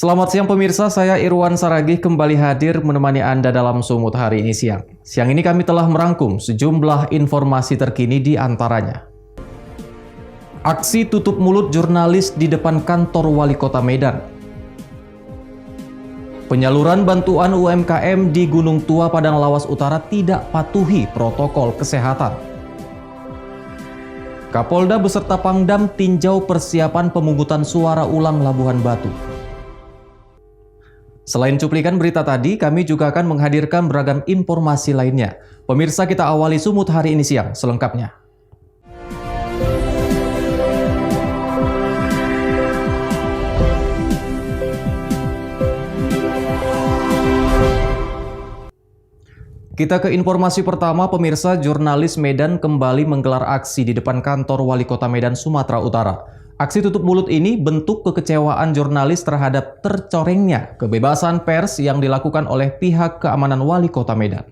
Selamat siang pemirsa, saya Irwan Saragih kembali hadir menemani Anda dalam Sumut hari ini siang. Siang ini kami telah merangkum sejumlah informasi terkini di antaranya. Aksi tutup mulut jurnalis di depan kantor Wali Kota Medan. Penyaluran bantuan UMKM di Gunung Tua Padang Lawas Utara tidak patuhi protokol kesehatan. Kapolda beserta Pangdam tinjau persiapan pemungutan suara ulang Labuhan Batu. Selain cuplikan berita tadi, kami juga akan menghadirkan beragam informasi lainnya. Pemirsa, kita awali Sumut hari ini siang selengkapnya. Kita ke informasi pertama, pemirsa. Jurnalis Medan kembali menggelar aksi di depan kantor Wali Kota Medan, Sumatera Utara. Aksi tutup mulut ini bentuk kekecewaan jurnalis terhadap tercorengnya kebebasan pers yang dilakukan oleh pihak keamanan Wali Kota Medan.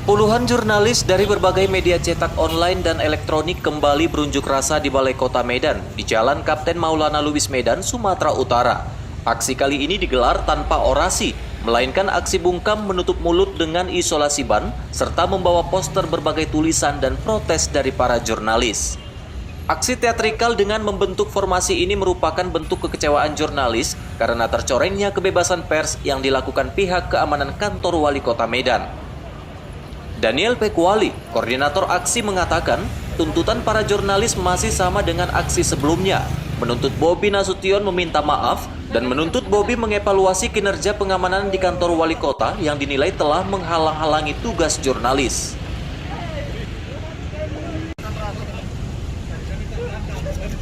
Puluhan jurnalis dari berbagai media cetak online dan elektronik kembali berunjuk rasa di Balai Kota Medan di Jalan Kapten Maulana Lubis Medan, Sumatera Utara. Aksi kali ini digelar tanpa orasi, melainkan aksi bungkam menutup mulut dengan isolasi ban, serta membawa poster berbagai tulisan dan protes dari para jurnalis. Aksi teatrikal dengan membentuk formasi ini merupakan bentuk kekecewaan jurnalis karena tercorengnya kebebasan pers yang dilakukan pihak keamanan kantor Wali Kota Medan. Daniel Pekuali, koordinator aksi, mengatakan tuntutan para jurnalis masih sama dengan aksi sebelumnya, menuntut Bobi Nasution meminta maaf dan menuntut Bobi mengevaluasi kinerja pengamanan di kantor Wali Kota yang dinilai telah menghalang-halangi tugas jurnalis.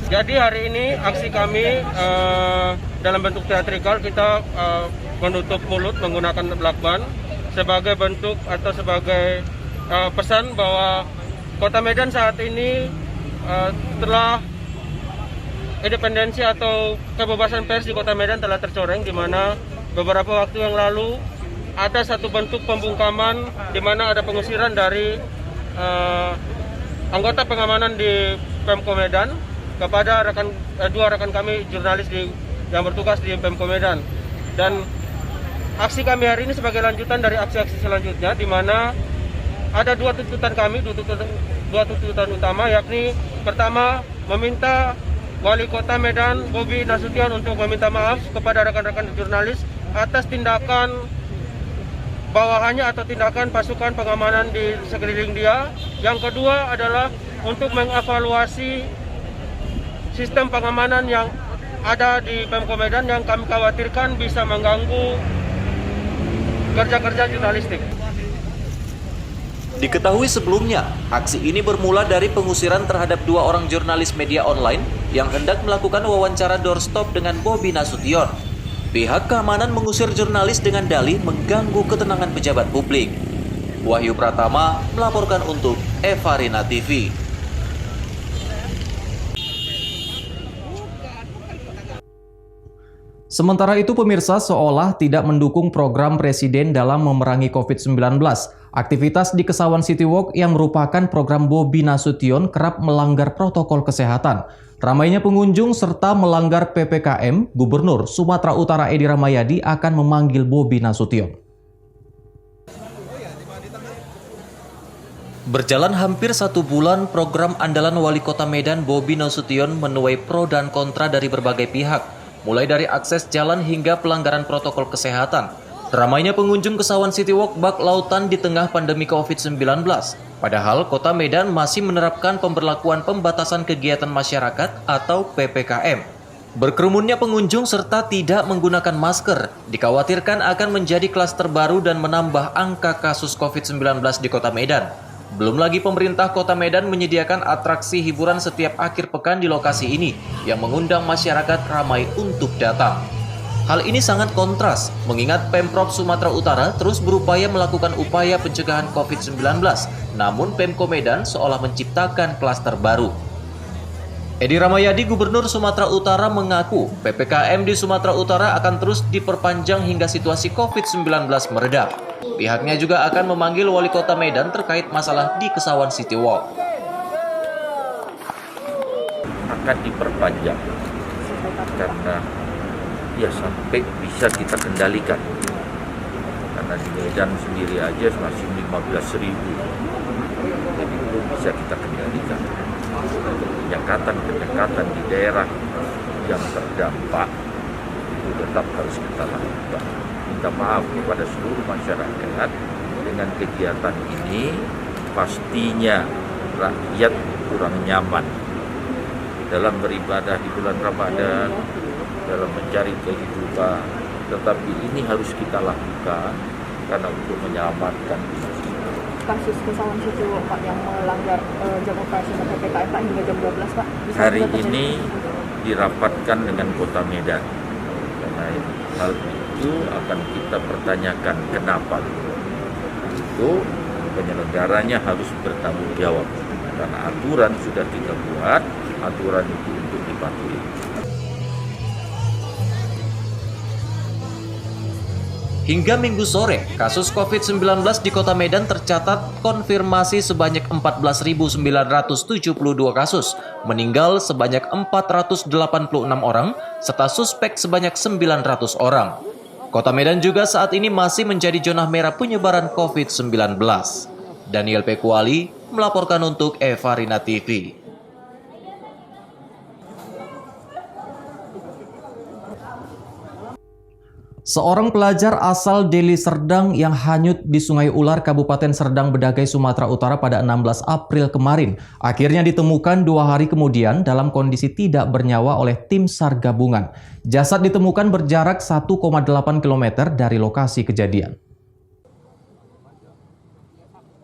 Jadi hari ini aksi kami dalam bentuk teatrikal, kita menutup mulut menggunakan lakban sebagai bentuk atau sebagai pesan bahwa Kota Medan saat ini telah independensi atau kebebasan pers di Kota Medan telah tercoreng, di mana beberapa waktu yang lalu ada satu bentuk pembungkaman di mana ada pengusiran dari anggota pengamanan di Pemko Medan kepada dua rekan kami jurnalis yang bertugas di Pemko Medan. Dan aksi kami hari ini sebagai lanjutan dari aksi-aksi selanjutnya, di mana ada dua tuntutan kami, dua tuntutan utama, yakni pertama meminta Wali Kota Medan Bobi Nasution untuk meminta maaf kepada rekan-rekan jurnalis atas tindakan bawahannya atau tindakan pasukan pengamanan di sekeliling dia. Yang kedua adalah untuk mengevaluasi sistem pengamanan yang ada di Pemko Medan yang kami khawatirkan bisa mengganggu kerja-kerja jurnalistik. Diketahui sebelumnya, aksi ini bermula dari pengusiran terhadap dua orang jurnalis media online yang hendak melakukan wawancara doorstop dengan Bobi Nasution. Pihak keamanan mengusir jurnalis dengan dalih mengganggu ketenangan pejabat publik. Wahyu Pratama melaporkan untuk Evarina TV. Sementara itu pemirsa, seolah tidak mendukung program Presiden dalam memerangi COVID-19. Aktivitas di Kesawan City Walk yang merupakan program Bobi Nasution kerap melanggar protokol kesehatan. Ramainya pengunjung serta melanggar PPKM, Gubernur Sumatera Utara Edi Rahmayadi akan memanggil Bobi Nasution. Berjalan hampir 1 bulan, program andalan Wali Kota Medan Bobi Nasution menuai pro dan kontra dari berbagai pihak, mulai dari akses jalan hingga pelanggaran protokol kesehatan. Ramainya pengunjung Kesawan City Walk bak lautan di tengah pandemi COVID-19. Padahal Kota Medan masih menerapkan pemberlakuan pembatasan kegiatan masyarakat atau PPKM. Berkerumunnya pengunjung serta tidak menggunakan masker dikhawatirkan akan menjadi klaster baru dan menambah angka kasus COVID-19 di Kota Medan. Belum lagi pemerintah Kota Medan menyediakan atraksi hiburan setiap akhir pekan di lokasi ini yang mengundang masyarakat ramai untuk datang. Hal ini sangat kontras, mengingat Pemprov Sumatera Utara terus berupaya melakukan upaya pencegahan COVID-19, namun Pemko Medan seolah menciptakan klaster baru. Edi Rahmayadi, Gubernur Sumatera Utara, mengaku PPKM di Sumatera Utara akan terus diperpanjang hingga situasi COVID-19 mereda. Pihaknya juga akan memanggil Wali Kota Medan terkait masalah di Kesawan City Walk. akan diperpanjang karena ya sampai bisa kita kendalikan. Karena di Medan sendiri aja masih 15.000, jadi belum bisa kita kendalikan. Penyekatan di daerah yang terdampak itu tetap harus kita lakukan. Minta maaf kepada seluruh masyarakat, dengan kegiatan ini pastinya rakyat kurang nyaman dalam beribadah di bulan Ramadan, dalam mencari kehidupan. Tetapi ini harus kita lakukan karena untuk menyelamatkan kasus kesalahan situ Pak yang melanggar jam operasional PPKM Pak hingga jam 12 Pak. hari ini dirapatkan dengan Kota Medan. Karena hal itu akan kita pertanyakan kenapa. Itu penyelenggaranya harus bertanggung jawab. Karena aturan sudah kita buat, aturan itu untuk dipatuhi. Hingga Minggu sore, kasus COVID-19 di Kota Medan tercatat konfirmasi sebanyak 14.972 kasus, meninggal sebanyak 486 orang, serta suspek sebanyak 900 orang. Kota Medan juga saat ini masih menjadi zona merah penyebaran COVID-19. Daniel Pekuali melaporkan untuk Evarina TV. Seorang pelajar asal Deli Serdang yang hanyut di Sungai Ular, Kabupaten Serdang Bedagai, Sumatera Utara pada 16 April kemarin akhirnya ditemukan 2 hari kemudian dalam kondisi tidak bernyawa oleh tim SAR gabungan. Jasad ditemukan berjarak 1,8 km dari lokasi kejadian.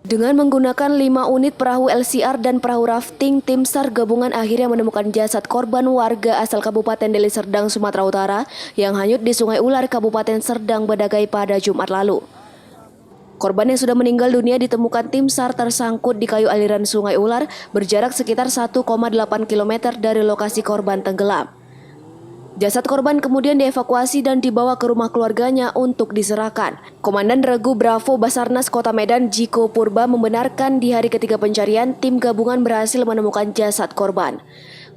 Dengan menggunakan 5 unit perahu LCR dan perahu rafting, tim SAR gabungan akhirnya menemukan jasad korban warga asal Kabupaten Deli Serdang, Sumatera Utara yang hanyut di Sungai Ular, Kabupaten Serdang Bedagai pada Jumat lalu. Korban yang sudah meninggal dunia ditemukan tim SAR tersangkut di kayu aliran Sungai Ular berjarak sekitar 1,8 km dari lokasi korban tenggelam. Jasad korban kemudian dievakuasi dan dibawa ke rumah keluarganya untuk diserahkan. Komandan Regu Bravo Basarnas Kota Medan, Jiko Purba, membenarkan di hari ketiga pencarian, tim gabungan berhasil menemukan jasad korban.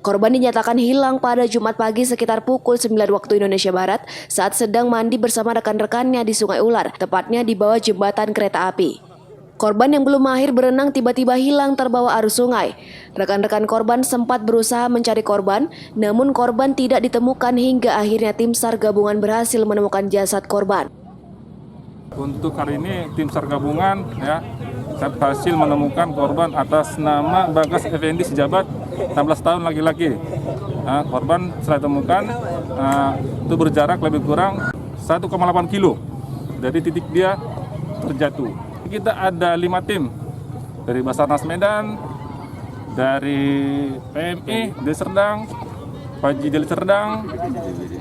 Korban dinyatakan hilang pada Jumat pagi sekitar pukul 9 waktu Indonesia Barat saat sedang mandi bersama rekan-rekannya di Sungai Ular, tepatnya di bawah jembatan kereta api. Korban yang belum mahir berenang tiba-tiba hilang terbawa arus sungai. Rekan-rekan korban sempat berusaha mencari korban, namun korban tidak ditemukan hingga akhirnya tim SAR gabungan berhasil menemukan jasad korban. Untuk hari ini tim SAR gabungan berhasil menemukan korban atas nama Bagas Effendi Sejabat, 16 tahun laki-laki. Korban setelah ditemukan itu berjarak lebih kurang 1,8 kilo dari titik dia terjatuh. Kita ada 5 tim dari Basarnas Medan, dari PMI Deli Serdang, Paji Deli Serdang,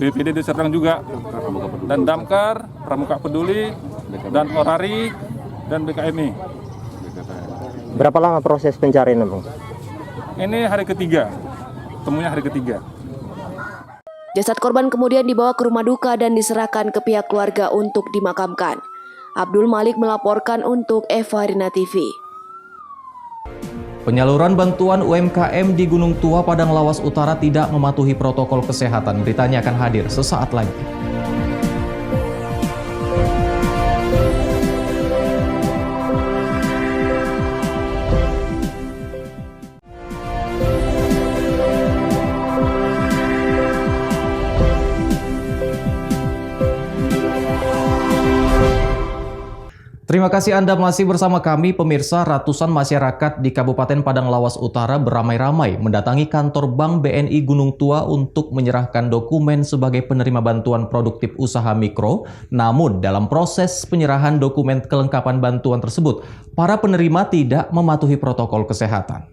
BPD Deli Serdang juga, dan Damkar, Pramuka Peduli, dan Orari, dan BKMI. Berapa lama proses pencarian, Bang? Ini hari ketiga, temunya hari ketiga. Jasad korban kemudian dibawa ke rumah duka dan diserahkan ke pihak keluarga untuk dimakamkan. Abdul Malik melaporkan untuk Evarina TV. Penyaluran bantuan UMKM di Gunung Tua, Padang Lawas Utara tidak mematuhi protokol kesehatan. Beritanya akan hadir sesaat lagi. Terima kasih Anda masih bersama kami, pemirsa. Ratusan masyarakat di Kabupaten Padang Lawas Utara beramai-ramai mendatangi kantor Bank BNI Gunung Tua untuk menyerahkan dokumen sebagai penerima bantuan produktif usaha mikro. Namun, dalam proses penyerahan dokumen kelengkapan bantuan tersebut, para penerima tidak mematuhi protokol kesehatan.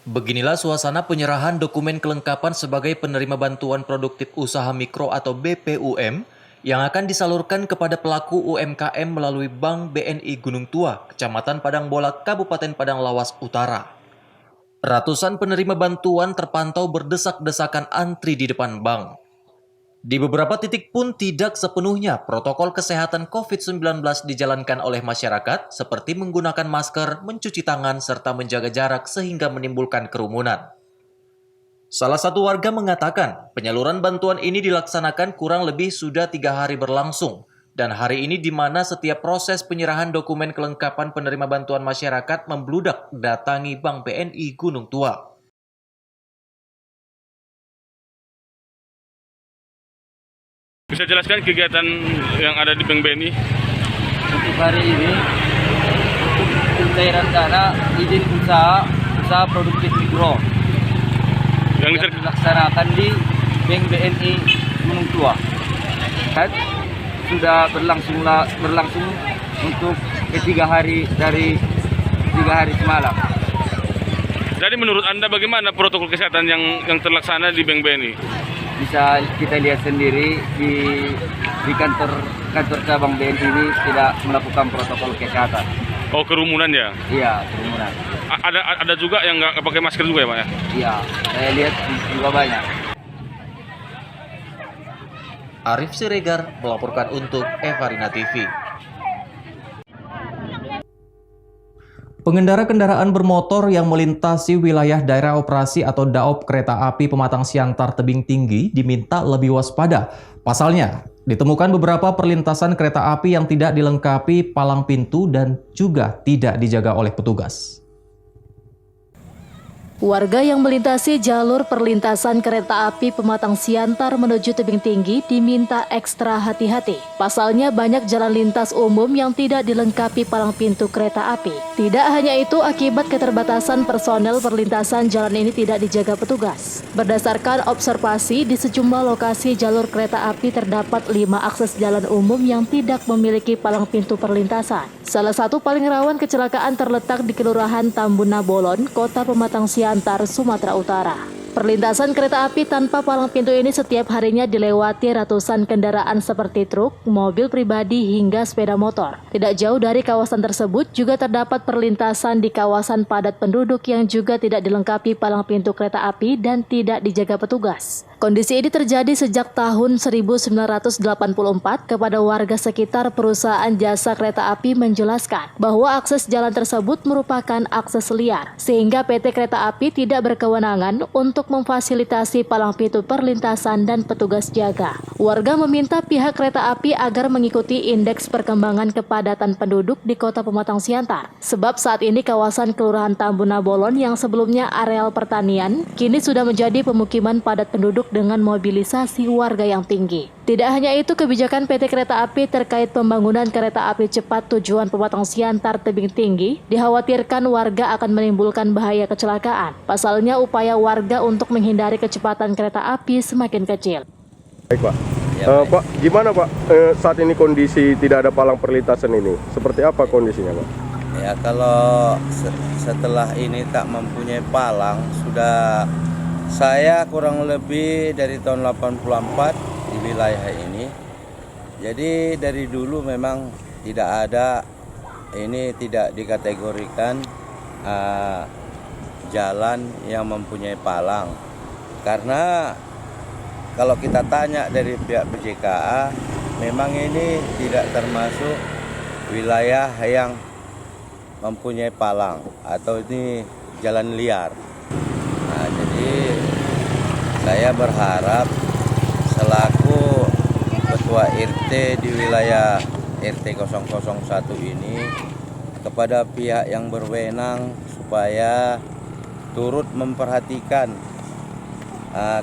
Beginilah suasana penyerahan dokumen kelengkapan sebagai penerima bantuan produktif usaha mikro atau BPUM yang akan disalurkan kepada pelaku UMKM melalui Bank BNI Gunung Tua, Kecamatan Padang Bolak, Kabupaten Padang Lawas Utara. Ratusan penerima bantuan terpantau berdesak-desakan antri di depan bank. Di beberapa titik pun tidak sepenuhnya protokol kesehatan COVID-19 dijalankan oleh masyarakat seperti menggunakan masker, mencuci tangan, serta menjaga jarak sehingga menimbulkan kerumunan. Salah satu warga mengatakan penyaluran bantuan ini dilaksanakan kurang lebih sudah 3 hari berlangsung dan hari ini di mana setiap proses penyerahan dokumen kelengkapan penerima bantuan masyarakat membludak datangi Bank BNI Gunung Tua. Bisa jelaskan kegiatan yang ada di Bank BNI? Untuk hari ini, untuk pencairan dana izin usaha produktif mikro yang dilaksanakan di Bank BNI Gunung Tua. Sudah berlangsung untuk ketiga hari dari 3 hari semalam. Jadi menurut Anda bagaimana protokol kesehatan yang terlaksana di Bank BNI? Bisa kita lihat sendiri di kantor cabang BNI ini tidak melakukan protokol kesehatan. Oh, kerumunan ya? Iya, kerumunan. Ada juga yang nggak pakai masker juga ya, Pak ya? Iya, saya lihat juga banyak. Arif Siregar melaporkan untuk Evarina TV. Pengendara kendaraan bermotor yang melintasi wilayah daerah operasi atau DAOP kereta api Pematang Siantar Tebing Tinggi diminta lebih waspada. Pasalnya, ditemukan beberapa perlintasan kereta api yang tidak dilengkapi palang pintu dan juga tidak dijaga oleh petugas. Warga yang melintasi jalur perlintasan kereta api Pematang Siantar menuju Tebing Tinggi diminta ekstra hati-hati. Pasalnya banyak jalan lintas umum yang tidak dilengkapi palang pintu kereta api. Tidak hanya itu, akibat keterbatasan personel perlintasan jalan ini tidak dijaga petugas. Berdasarkan observasi, di sejumlah lokasi jalur kereta api terdapat 5 akses jalan umum yang tidak memiliki palang pintu perlintasan. Salah satu paling rawan kecelakaan terletak di Kelurahan Tambuna Bolon, Kota Pematang Siantar, Sumatera Utara. Perlintasan kereta api tanpa palang pintu ini setiap harinya dilewati ratusan kendaraan seperti truk, mobil pribadi hingga sepeda motor. Tidak jauh dari kawasan tersebut juga terdapat perlintasan di kawasan padat penduduk yang juga tidak dilengkapi palang pintu kereta api dan tidak dijaga petugas. Kondisi ini terjadi sejak tahun 1984. Kepada warga sekitar, perusahaan jasa kereta api menjelaskan bahwa akses jalan tersebut merupakan akses liar, sehingga PT Kereta Api tidak berkewenangan untuk memfasilitasi palang pintu perlintasan dan petugas jaga. Warga meminta pihak kereta api agar mengikuti indeks perkembangan kepadatan penduduk di Kota Pematang Siantar. Sebab saat ini kawasan Kelurahan Tambuna Bolon yang sebelumnya areal pertanian, kini sudah menjadi pemukiman padat penduduk dengan mobilisasi warga yang tinggi. Tidak hanya itu, kebijakan PT Kereta Api terkait pembangunan kereta api cepat tujuan Pematang Siantar Tebing Tinggi dikhawatirkan warga akan menimbulkan bahaya kecelakaan. Pasalnya upaya warga untuk menghindari kecepatan kereta api semakin kecil. Baik Pak, Pak gimana Pak saat ini kondisi tidak ada palang perlintasan ini? Seperti apa kondisinya Pak? Ya kalau setelah ini tak mempunyai palang, sudah saya kurang lebih dari tahun 84 di wilayah ini. Jadi dari dulu memang tidak ada, ini tidak dikategorikan jalan yang mempunyai palang. Karena kalau kita tanya dari pihak BJKA, memang ini tidak termasuk wilayah yang mempunyai palang atau ini jalan liar. Nah, jadi saya berharap selaku Ketua RT di wilayah RT 001 ini kepada pihak yang berwenang supaya turut memperhatikan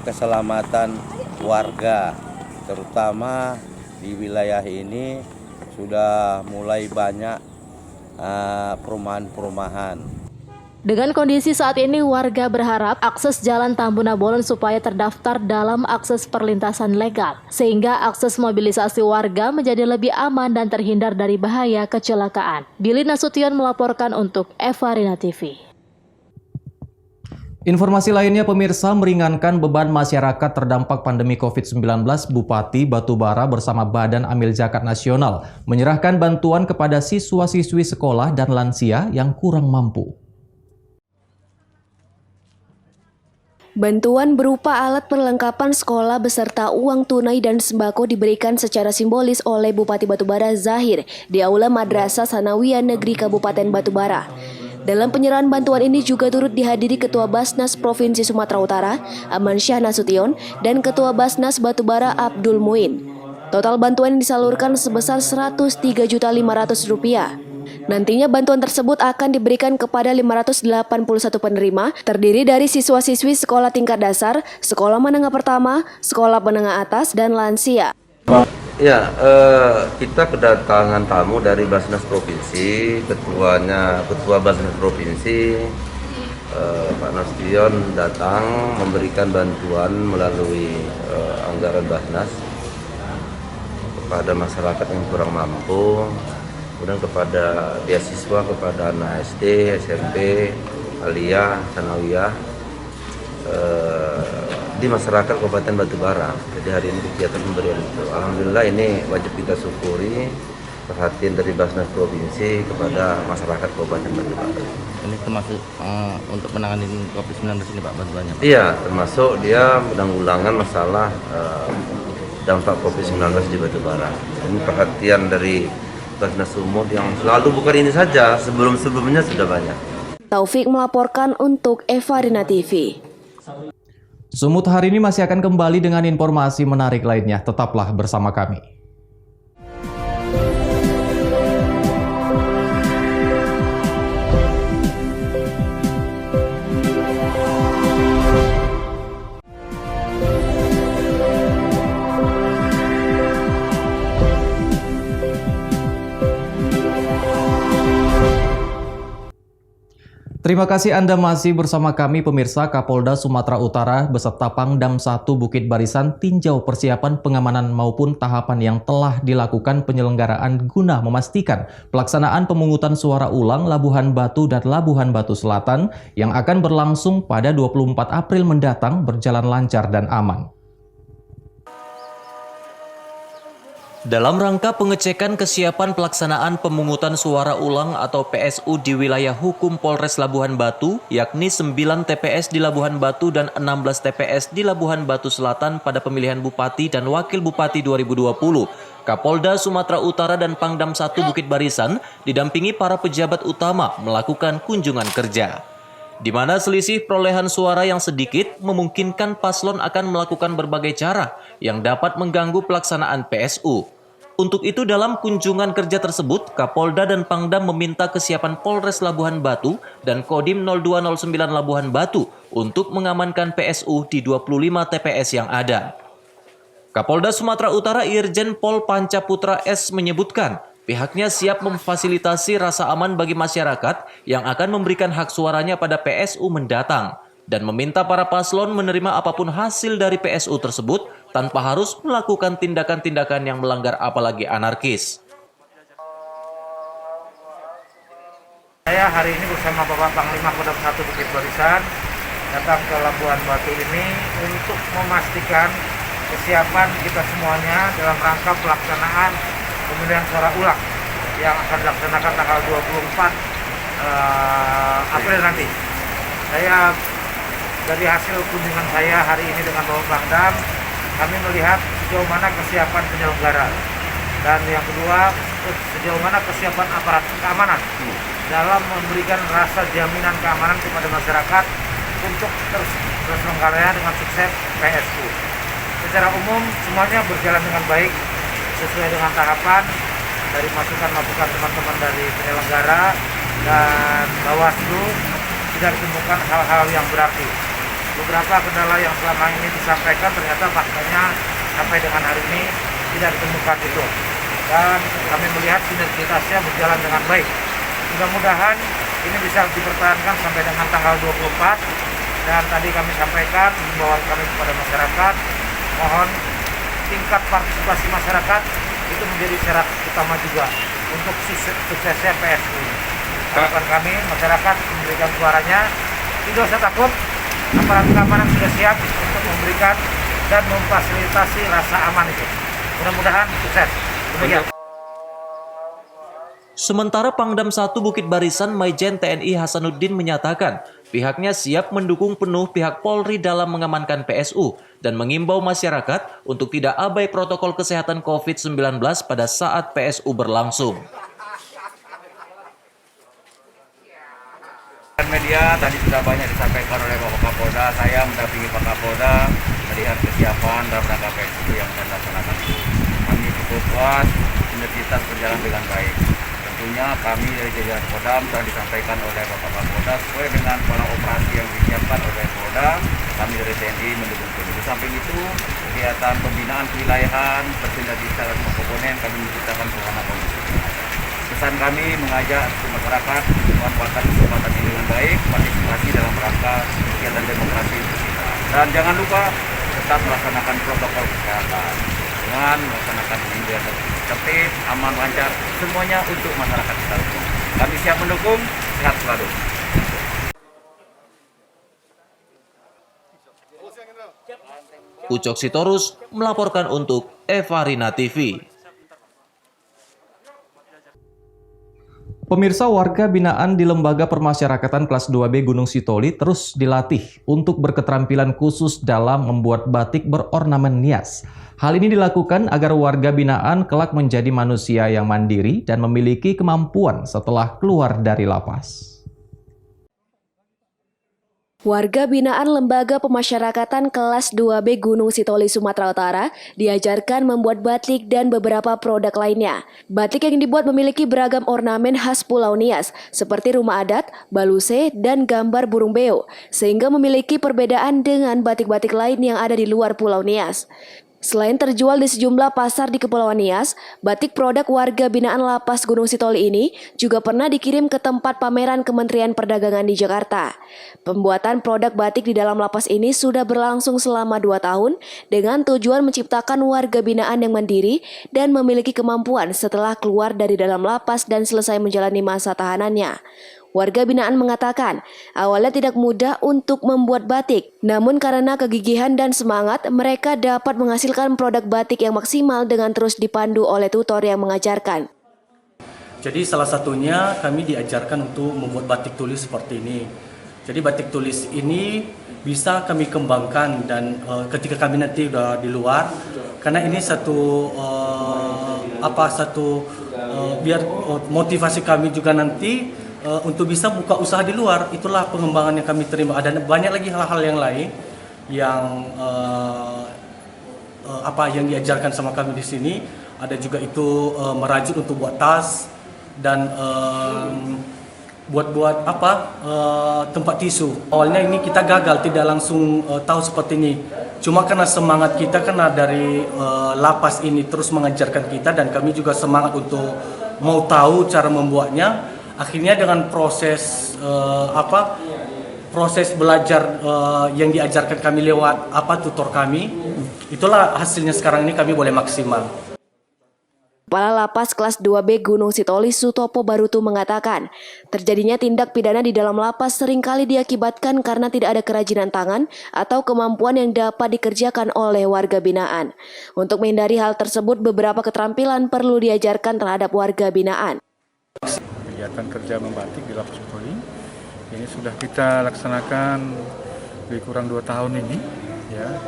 keselamatan warga, terutama di wilayah ini sudah mulai banyak perumahan-perumahan. Dengan kondisi saat ini, warga berharap akses jalan Tambuna Bolon supaya terdaftar dalam akses perlintasan legal, sehingga akses mobilisasi warga menjadi lebih aman dan terhindar dari bahaya kecelakaan. Billy Nasution melaporkan untuk Evarina TV. Informasi lainnya, pemirsa, meringankan beban masyarakat terdampak pandemi COVID-19, Bupati Batubara bersama Badan Amil Zakat Nasional menyerahkan bantuan kepada siswa-siswi sekolah dan lansia yang kurang mampu. Bantuan berupa alat perlengkapan sekolah beserta uang tunai dan sembako diberikan secara simbolis oleh Bupati Batubara Zahir di Aula Madrasah Sanawiyah Negeri Kabupaten Batubara. Dalam penyerahan bantuan ini juga turut dihadiri Ketua Basnas Provinsi Sumatera Utara, Aman Syah Nasution, dan Ketua Basnas Batubara Abdul Muin. Total bantuan disalurkan sebesar Rp103.500.000. Nantinya bantuan tersebut akan diberikan kepada 581 penerima, terdiri dari siswa-siswi sekolah tingkat dasar, sekolah menengah pertama, sekolah menengah atas, dan lansia. Ya, kita kedatangan tamu dari Basnas Provinsi, Ketua Basnas Provinsi, Pak Nasution datang memberikan bantuan melalui anggaran Basnas kepada masyarakat yang kurang mampu, kemudian kepada beasiswa kepada anak SD, SMP, aliyah, sanawiyah di masyarakat Kabupaten Batubara. Jadi hari ini kegiatan pemberian itu. Alhamdulillah ini wajib kita syukuri perhatian dari Basnas Provinsi kepada masyarakat Kabupaten Batubara. Ini termasuk untuk menangani COVID-19 ini Pak bantuannya? Iya, termasuk dia penanggulangan masalah dampak COVID-19 di Batubara. Ini perhatian dari Basnas Sumut yang selalu, bukan ini saja, sebelum-sebelumnya sudah banyak. Taufik melaporkan untuk Evarina TV. Sumut hari ini masih akan kembali dengan informasi menarik lainnya. Tetaplah bersama kami. Terima kasih Anda masih bersama kami pemirsa. Kapolda Sumatera Utara beserta Pangdam 1 Bukit Barisan tinjau persiapan pengamanan maupun tahapan yang telah dilakukan penyelenggaraan guna memastikan pelaksanaan pemungutan suara ulang Labuhan Batu dan Labuhan Batu Selatan yang akan berlangsung pada 24 April mendatang berjalan lancar dan aman. Dalam rangka pengecekan kesiapan pelaksanaan pemungutan suara ulang atau PSU di wilayah hukum Polres Labuhan Batu, yakni 9 TPS di Labuhan Batu dan 16 TPS di Labuhan Batu Selatan pada pemilihan Bupati dan Wakil Bupati 2020, Kapolda Sumatera Utara dan Pangdam 1 Bukit Barisan didampingi para pejabat utama melakukan kunjungan kerja. Di mana selisih perolehan suara yang sedikit memungkinkan paslon akan melakukan berbagai cara yang dapat mengganggu pelaksanaan PSU. Untuk itu dalam kunjungan kerja tersebut, Kapolda dan Pangdam meminta kesiapan Polres Labuhan Batu dan Kodim 0209 Labuhan Batu untuk mengamankan PSU di 25 TPS yang ada. Kapolda Sumatera Utara Irjen Pol Pancaputra S menyebutkan, pihaknya siap memfasilitasi rasa aman bagi masyarakat yang akan memberikan hak suaranya pada PSU mendatang dan meminta para paslon menerima apapun hasil dari PSU tersebut tanpa harus melakukan tindakan-tindakan yang melanggar apalagi anarkis. Saya hari ini bersama Bapak Panglima Kodam 1 Bukit Barisan datang ke Labuhan Batu ini untuk memastikan kesiapan kita semuanya dalam rangka pelaksanaan pemilihan suara ulang yang akan dilaksanakan tanggal 24 April nanti. Saya dari hasil kunjungan saya hari ini dengan Bapak Pangdam, kami melihat sejauh mana kesiapan penyelenggara dan yang kedua sejauh mana kesiapan aparat keamanan dalam memberikan rasa jaminan keamanan kepada masyarakat untuk terselenggaranya dengan sukses PSU. Secara umum semuanya berjalan dengan baik sesuai dengan tahapan dari masukan-masukan teman-teman dari penyelenggara dan Bawaslu. Tidak ditemukan hal-hal yang berarti. Beberapa kendala yang selama ini disampaikan ternyata faktanya sampai dengan hari ini tidak ditemukan itu. Dan kami melihat sinergitasnya berjalan dengan baik. Mudah-mudahan ini bisa dipertahankan sampai dengan tanggal 24. Dan tadi kami sampaikan himbauan kami kepada masyarakat, mohon tingkat partisipasi masyarakat itu menjadi syarat utama juga untuk suksesnya PSU. Harapan kami masyarakat memberikan suaranya, tidak usah takut, aparat keamanan sudah siap untuk memberikan dan memfasilitasi rasa aman itu. Mudah-mudahan sukses. Demikian. Sementara Pangdam 1 Bukit Barisan Maijen TNI Hasanuddin menyatakan pihaknya siap mendukung penuh pihak Polri dalam mengamankan PSU dan mengimbau masyarakat untuk tidak abai protokol kesehatan COVID-19 pada saat PSU berlangsung. Media tadi sudah banyak disampaikan oleh Bapak Kapolda. Saya mendampingi Pak Kapolda melihat kesiapan dalam rangka PSU yang dilaksanakan itu. Kami cukup puas, sinergitas berjalan dengan baik. Tentunya kami dari jajaran Kodam telah disampaikan oleh Bapak Kapolda sesuai dengan pola operasi yang disiapkan oleh Polda. Kami dari TNI mendukung penuh. Di samping itu, kegiatan pembinaan kewilayahan bersinergi secara semua komponen kami menciptakan suasana kondusif. Pesan kami mengajak masyarakat memanfaatkan kesempatan ini dengan baik, partisipasi dalam rangka kegiatan demokrasi kita. Dan jangan lupa tetap melaksanakan protokol kesehatan dengan melaksanakan biar tertib, aman, lancar, semuanya untuk masyarakat kita. Kami siap mendukung, sehat selalu. Ucok Sitorus melaporkan untuk Evarina TV. Pemirsa, warga binaan di Lembaga Permasyarakatan kelas 2B Gunung Sitoli terus dilatih untuk berketerampilan khusus dalam membuat batik berornamen nias. Hal ini dilakukan agar warga binaan kelak menjadi manusia yang mandiri dan memiliki kemampuan setelah keluar dari lapas. Warga binaan Lembaga Pemasyarakatan kelas 2B Gunung Sitoli, Sumatera Utara diajarkan membuat batik dan beberapa produk lainnya. Batik yang dibuat memiliki beragam ornamen khas Pulau Nias seperti rumah adat, baluse, dan gambar burung beo, sehingga memiliki perbedaan dengan batik-batik lain yang ada di luar Pulau Nias. Selain terjual di sejumlah pasar di Kepulauan Nias, batik produk warga binaan Lapas Gunung Sitoli ini juga pernah dikirim ke tempat pameran Kementerian Perdagangan di Jakarta. Pembuatan produk batik di dalam lapas ini sudah berlangsung selama 2 tahun dengan tujuan menciptakan warga binaan yang mandiri dan memiliki kemampuan setelah keluar dari dalam lapas dan selesai menjalani masa tahanannya. Warga binaan mengatakan, awalnya tidak mudah untuk membuat batik, namun karena kegigihan dan semangat, mereka dapat menghasilkan produk batik yang maksimal dengan terus dipandu oleh tutor yang mengajarkan. Jadi salah satunya kami diajarkan untuk membuat batik tulis seperti ini. Jadi batik tulis ini bisa kami kembangkan dan ketika kami nanti udah di luar, karena ini biar motivasi kami juga nanti untuk bisa buka usaha di luar. Itulah pengembangan yang kami terima. Ada banyak lagi hal-hal yang lain yang yang diajarkan sama kami di sini. Ada juga itu merajut untuk buat tas dan buat tempat tisu. Awalnya ini kita gagal, tidak langsung tahu seperti ini. Cuma karena semangat kita karena dari lapas ini terus mengajarkan kita dan kami juga semangat untuk mau tahu cara membuatnya. Akhirnya dengan proses belajar yang diajarkan kami lewat tutor kami, itulah hasilnya sekarang ini kami boleh maksimal. Kepala Lapas kelas 2B Gunung Sitoli Sutopo Barutu mengatakan, terjadinya tindak pidana di dalam lapas seringkali diakibatkan karena tidak ada kerajinan tangan atau kemampuan yang dapat dikerjakan oleh warga binaan. Untuk menghindari hal tersebut, beberapa keterampilan perlu diajarkan terhadap warga binaan. Kegiatan kerja membatik di Lapas Sitoli ini sudah kita laksanakan lebih kurang 2 tahun ini. Ya.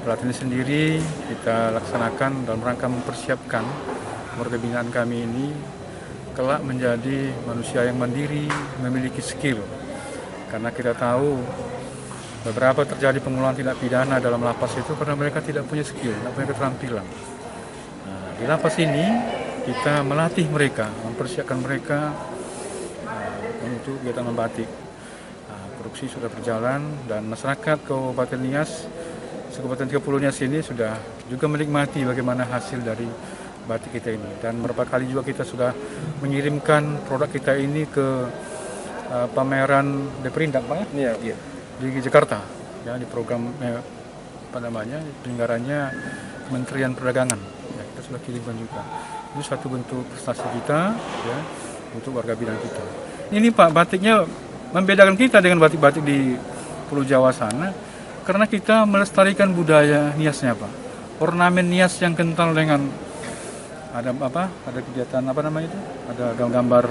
Pelatihan sendiri kita laksanakan dalam rangka mempersiapkan warga binaan kami ini kelak menjadi manusia yang mandiri, memiliki skill. Karena kita tahu beberapa terjadi pengulangan tindak pidana dalam lapas itu karena mereka tidak punya skill, tidak punya keterampilan. Nah, di lapas ini kita melatih mereka, mempersiapkan mereka untuk kegiatan membatik. Produksi sudah berjalan dan masyarakat Kabupaten Nias, Kabupaten Kepulauan Nias ini sudah juga menikmati bagaimana hasil dari batik kita ini. Dan beberapa kali juga kita sudah mengirimkan produk kita ini ke pameran Deperindak, Pak ya? Iya. Di Jakarta, ya, di program penyelenggaranya Kementerian Perdagangan. Ya, kita sudah kirimkan juga. Itu satu bentuk prestasi kita, ya, untuk warga binaan kita. Ini Pak, batiknya membedakan kita dengan batik-batik di Pulau Jawa sana, karena kita melestarikan budaya Niasnya Pak. Ornamen Nias yang kental dengan ada apa? Ada kegiatan apa namanya itu? Ada gambar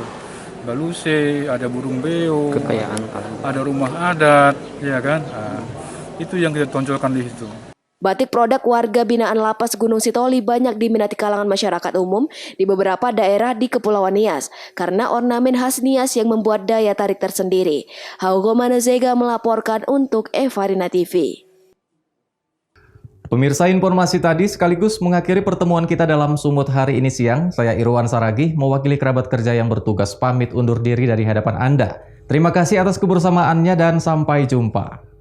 baluse, ada burung beo, Kekayaan alam. ada rumah adat, ya kan? Nah, itu yang kita tonjolkan di situ. Batik produk warga binaan Lapas Gunung Sitoli banyak diminati kalangan masyarakat umum di beberapa daerah di Kepulauan Nias karena ornamen khas Nias yang membuat daya tarik tersendiri. Haugo Manazega melaporkan untuk Evarina TV. Pemirsa, informasi tadi sekaligus mengakhiri pertemuan kita dalam Sumut hari ini siang. Saya Irwan Saragih, mewakili kerabat kerja yang bertugas pamit undur diri dari hadapan Anda. Terima kasih atas kebersamaannya dan sampai jumpa.